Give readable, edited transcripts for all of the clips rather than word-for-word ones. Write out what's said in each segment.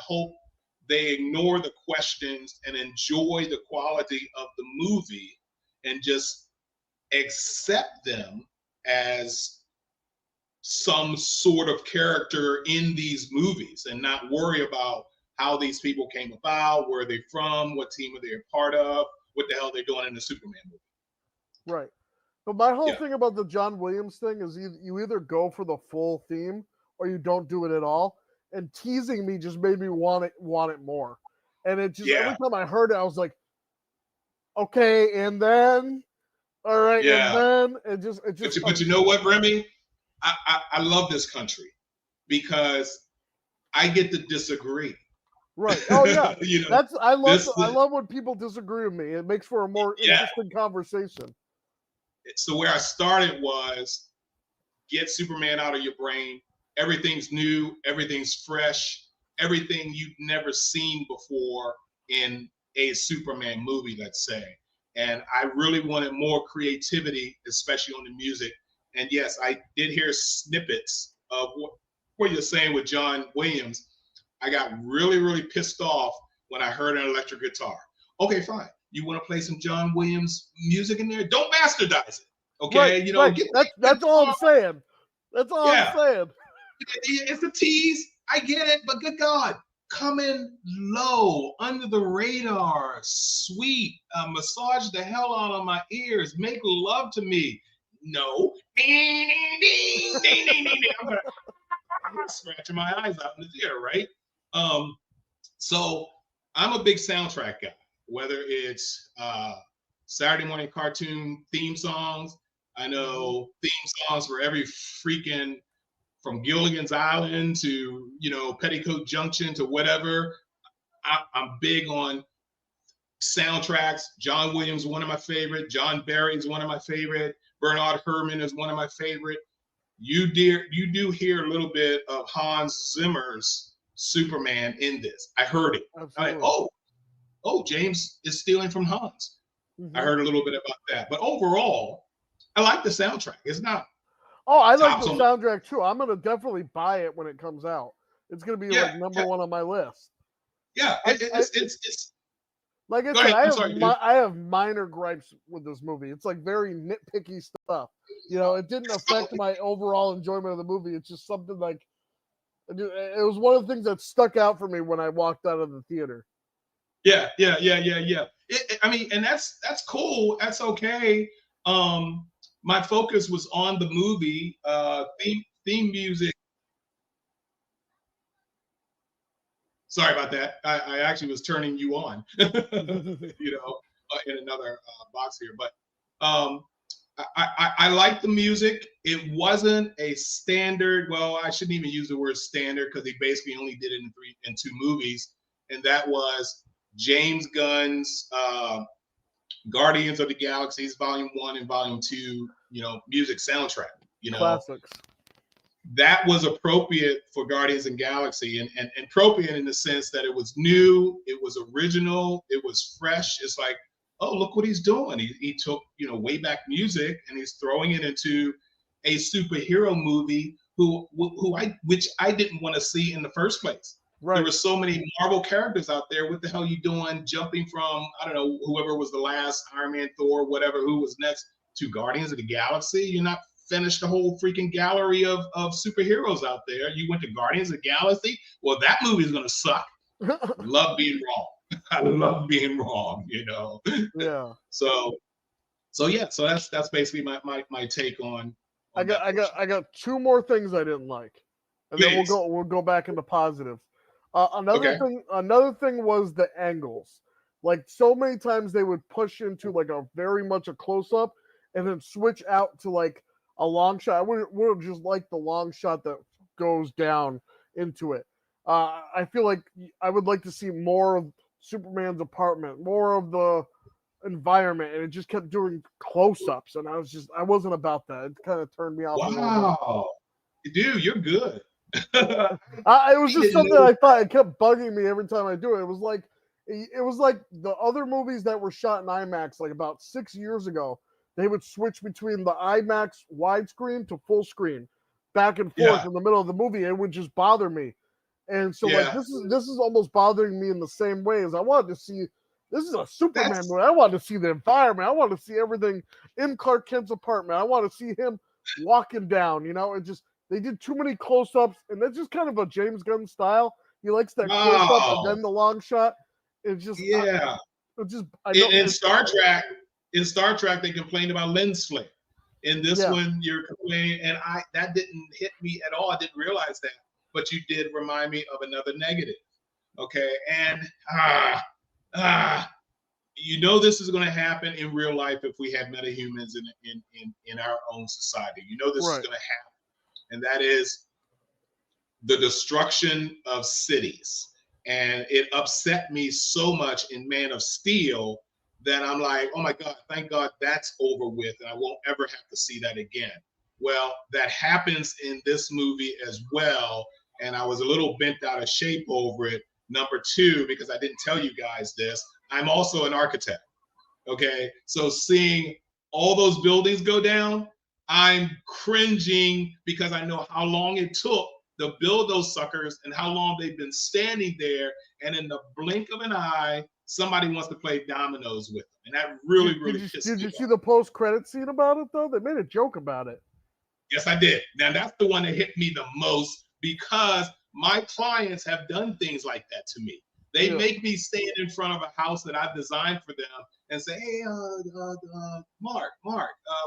hope they ignore the questions and enjoy the quality of the movie and just accept them as some sort of character in these movies and not worry about how these people came about, where they're from, what team are they a part of, what the hell they're doing in the Superman movie. Right. But my whole Yeah. thing about the John Williams thing is you either go for the full theme or you don't do it at all. And teasing me just made me want it more. And it just every time I heard it, I was like, okay, and then, all right, and then it just. But you know what, Remy? I love this country because I get to disagree. Right. Oh yeah. You know, I love when people disagree with me. It makes for a more interesting conversation. So where I started was get Superman out of your brain. Everything's new, everything's fresh, everything you've never seen before in a Superman movie, let's say. And I really wanted more creativity, especially on the music. And yes, I did hear snippets of what you're saying with John Williams. I got really, really pissed off when I heard an electric guitar. Okay, fine. You want to play some John Williams music in there? Don't bastardize it. Okay, right, you know, right. That's all I'm saying. That's all I'm saying. It's a tease. I get it, but good God, come in low, under the radar, sweet, massage the hell out of my ears, make love to me. No. I'm scratching my eyes out in the theater, right? So I'm a big soundtrack guy, whether it's Saturday morning cartoon theme songs. I know theme songs for every freaking, from Gilligan's Island to, you know, Petticoat Junction to whatever. I'm big on soundtracks. John Williams is one of my favorite. John Barry is one of my favorite. Bernard Herrmann is one of my favorite. You do hear a little bit of Hans Zimmer's Superman in this. I heard it. I'm like, oh, James is stealing from Hans. I heard a little bit about that. But overall, I like the soundtrack. It's not. Oh, I like the soundtrack too. I'm gonna definitely buy it when it comes out. It's gonna be like number one on my list. Yeah, it's like I said, I have minor gripes with this movie. It's like very nitpicky stuff. You know, it didn't affect my overall enjoyment of the movie. It's just something like it was one of the things that stuck out for me when I walked out of the theater. Yeah. I mean, and that's cool. That's okay. My focus was on the movie, theme music. Sorry about that. I actually was turning you on, you know, in another box here. But I like the music. It wasn't a standard. Well, I shouldn't even use the word standard because they basically only did it in two movies, and that was James Gunn's Guardians of the Galaxies Volume 1 and Volume 2, you know, music soundtrack, you know. Classics. That was appropriate for Guardians and Galaxy and appropriate in the sense that it was new, it was original, it was fresh. It's like, oh, look what he's doing. He took, you know, way back music and he's throwing it into a superhero movie which I didn't want to see in the first place. Right. There were so many Marvel characters out there. What the hell are you doing? Jumping from, I don't know, whoever was the last Iron Man, Thor, whatever, who was next to Guardians of the Galaxy? You're not finished the whole freaking gallery of superheroes out there. You went to Guardians of the Galaxy? Well, that movie is going to suck. Love being wrong. I love being wrong, you know? Yeah. So that's basically my take on I got two more things I didn't like. And then we'll go back into positives. Another thing was the angles. Like so many times they would push into like a very much a close up and then switch out to like a long shot. I would just like the long shot that goes down into it. I feel like I would like to see more of Superman's apartment, more of the environment, and it just kept doing close-ups, and I wasn't about that. It kind of turned me off. Wow, dude, you're good. It was just something I thought it kept bugging me every time I do it. It was like the other movies that were shot in IMAX like about 6 years ago. They would switch between the IMAX widescreen to full screen, back and forth in the middle of the movie. It would just bother me. And so like this is almost bothering me in the same way as I wanted to see. This is a Superman movie. I wanted to see the environment. I want to see everything in Clark Kent's apartment. I want to see him walking down, and just they did too many close-ups, and that's just kind of a James Gunn style. He likes that close-up and then the long shot. It's just in Star Trek they complained about lens flare. In this one you're complaining, and that didn't hit me at all. I didn't realize that, but you did remind me of another negative. Okay, and this is going to happen in real life if we have metahumans in our own society. This is going to happen, and that is the destruction of cities. And it upset me so much in Man of Steel that I'm like, oh my God, thank God that's over with, and I won't ever have to see that again. Well, that happens in this movie as well, and I was a little bent out of shape over it. Number two, because I didn't tell you guys this, I'm also an architect. Okay, so seeing all those buildings go down, I'm cringing because I know how long it took to build those suckers and how long they've been standing there, and in the blink of an eye, somebody wants to play dominoes with them, and that really pissed me off. Did you see the post-credit scene about it though? They made a joke about it. Yes, I did. Now that's the one that hit me the most because my clients have done things like that to me. They make me stand in front of a house that I've designed for them and say, "Hey, Mark,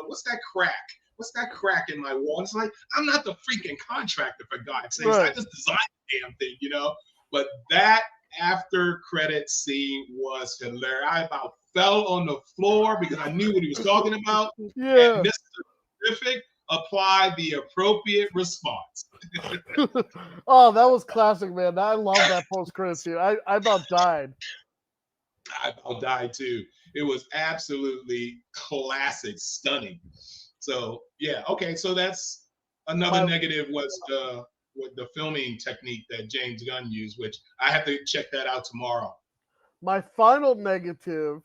what's that crack? What's that crack in my wall?" It's like, I'm not the freaking contractor, for God's sakes. I just designed the damn thing, But that after credit scene was hilarious. I about fell on the floor because I knew what he was talking about. Yeah. And Mr. Terrific applied the appropriate response. Oh, that was classic, man. I love that post-credit scene. I about died. I about died too. It was absolutely classic, stunning. So yeah, okay. So that's another negative was the filming technique that James Gunn used, which I have to check that out tomorrow. My final negative,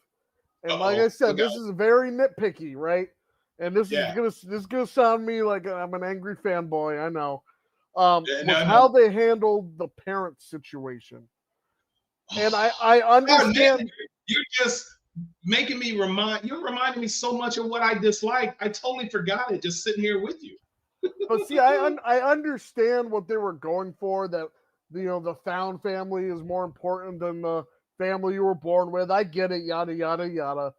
and like I said, this is very nitpicky, right? And this is gonna sound me like I'm an angry fanboy. I know. How they handled the parent situation, and I understand. You're just making me you're reminding me so much of what I dislike. I totally forgot it just sitting here with you. But see, I understand what they were going for, that the found family is more important than the family you were born with. I get it, yada yada yada.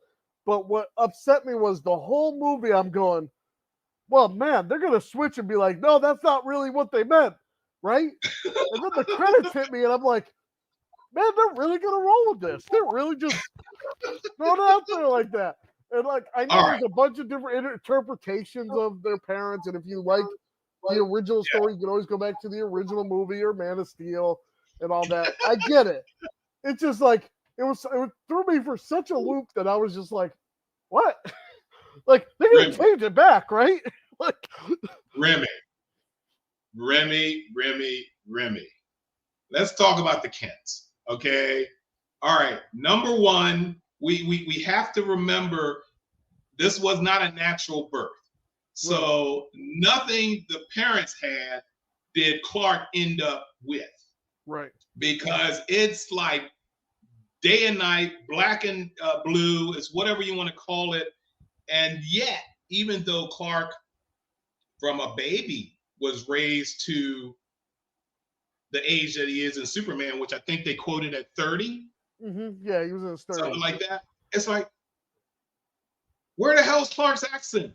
But what upset me was the whole movie I'm going, well, man, they're gonna switch and be like, no, that's not really what they meant, right? And then the credits hit me and I'm like, man, they're really gonna roll with this. They're really just throwing it out there like that. And like, I know there's a bunch of different interpretations of their parents, and if you like the original story, you can always go back to the original movie or Man of Steel and all that. I get it. It's just like it threw me for such a loop that I was just like, what? Like they're gonna change it back, right? Like Remy. Let's talk about the Kents. Okay. All right. Number one, we have to remember this was not a natural birth. So nothing the parents had did Clark end up with. Right. Because it's like day and night, black and blue, is whatever you want to call it. And yet, even though Clark from a baby was raised to the age that he is in Superman, which I think they quoted at 30. Mm-hmm. Yeah, he was in his 30s. Something like that. It's like, where the hell's Clark's accent?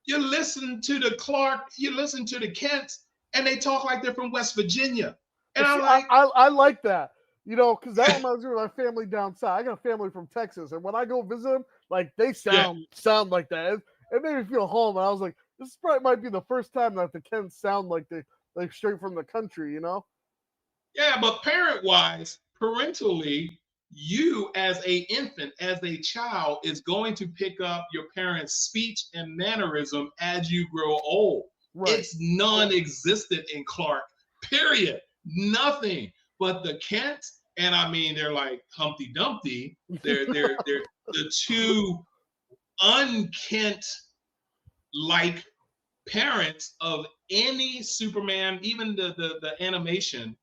you listen to the Clark, you listen to the Kents, and they talk like they're from West Virginia. And I'm like, I like that, because that reminds me of my family down south. I got a family from Texas, and when I go visit them, like they sound like that. It made me feel home. And I was like, this probably might be the first time that the Kents sound like they straight from the country, Yeah, but parentally, you as a infant, as a child, is going to pick up your parents' speech and mannerism as you grow old. Right. It's non-existent in Clark, period. Nothing. But the Kents, and I mean, they're like Humpty Dumpty. They're the two unkent like parents of any Superman, even the animation,